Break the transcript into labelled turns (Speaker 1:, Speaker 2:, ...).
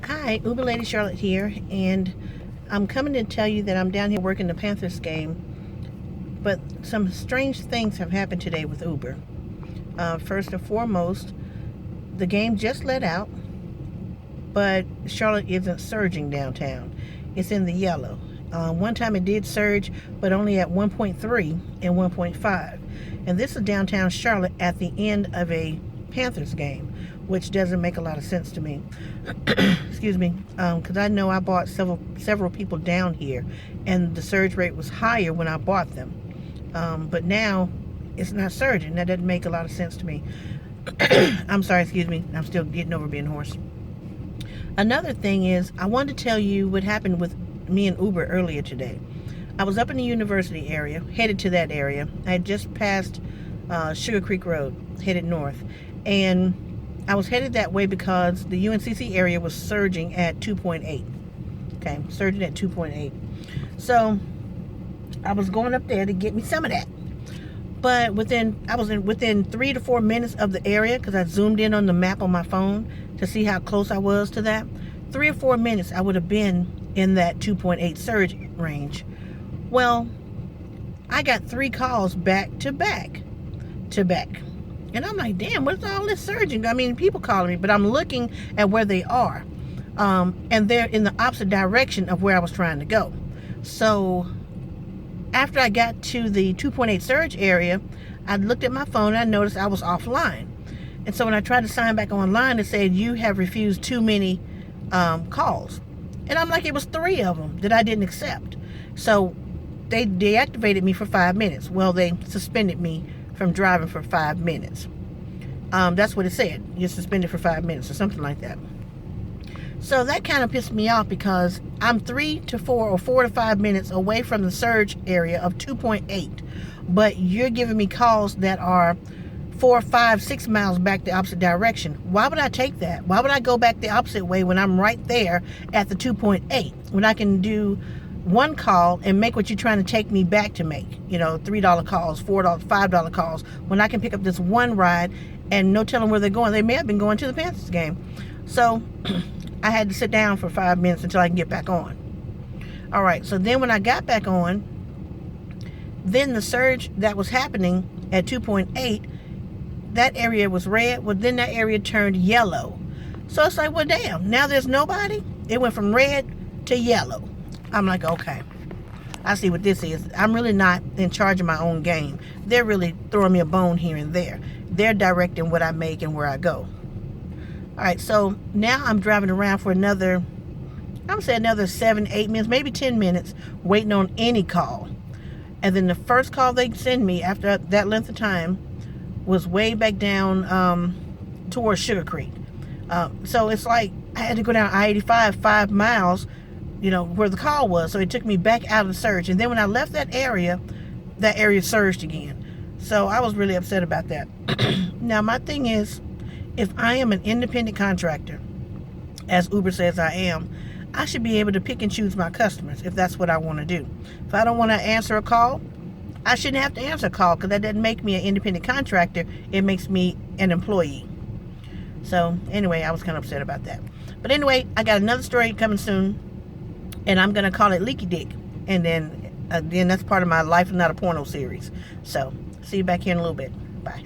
Speaker 1: Hi, Uber Lady Charlotte here, and I'm coming to tell you that I'm down here working the Panthers game, but some strange things have happened today with Uber. First and foremost, the game just let out, but Charlotte isn't surging downtown. It's in the yellow. One time it did surge, but only at 1.3 and 1.5. And this is downtown Charlotte at the end of a Panthers game, which doesn't make a lot of sense to me. Excuse me, because I know I bought several people down here, and the surge rate was higher when I bought them. But now it's not surging. That doesn't make a lot of sense to me. I'm sorry, excuse me. I'm still getting over being hoarse. Another thing is, I wanted to tell you what happened with me and Uber earlier today. I was up in the university area, headed to that area. I had just passed Sugar Creek Road, headed north. And I was headed that way because the UNCC area was surging at 2.8. Okay, surging at 2.8. So I was going up there to get me some of that. But I was within 3 to 4 minutes of the area, because I zoomed in on the map on my phone to see how close I was to that. 3 or 4 minutes, I would have been in that 2.8 surge range. Well, I got 3 calls back to back. And I'm like, damn, what's all this surging? I mean, people calling me, but I'm looking at where they are. And they're in the opposite direction of where I was trying to go. So after I got to the 2.8 surge area, I looked at my phone and I noticed I was offline. And so when I tried to sign back online, it said, you have refused too many calls. And I'm like, it was 3 of them that I didn't accept. So they deactivated me for 5 minutes. Well, they suspended me from driving for 5 minutes. That's what it said. You're suspended for 5 minutes or something like that. So that kind of pissed me off, because I'm 3 to 4 or 4 to 5 minutes away from the surge area of 2.8, but you're giving me calls that are 4, 5, 6 miles back the opposite direction. Why would I take that? Why would I go back the opposite way when I'm right there at the 2.8, when I can do one call and make what you're trying to take me back to make? $3 calls, $4, $5 calls, when I can pick up this one ride and no telling where they're going. They may have been going to the Panthers game. So I had to sit down for 5 minutes until I can get back on. All right, so then when I got back on, then the surge that was happening at 2.8, that area was red. Well, then that area turned yellow. So it's like, well, damn, now there's nobody. It went from red to yellow. I'm like, okay, I see what this is. I'm really not in charge of my own game. They're really throwing me a bone here and there. They're directing what I make and where I go. All right, so now I'm driving around for another 7, 8 minutes, maybe 10 minutes, waiting on any call. And then the first call they send me after that length of time was way back down towards Sugar Creek. So it's like I had to go down I-85 5 miles, where the call was. So it took me back out of the surge. And then when I left that area surged again. So I was really upset about that. Now, my thing is, if I am an independent contractor, as Uber says I am, I should be able to pick and choose my customers if that's what I want to do. If I don't want to answer a call, I shouldn't have to answer a call, because that doesn't make me an independent contractor. It makes me an employee. So anyway, I was kind of upset about that. But anyway, I got another story coming soon, and I'm going to call it Leaky Dick. And then that's part of my Life is Not a Porno series. So see you back here in a little bit. Bye.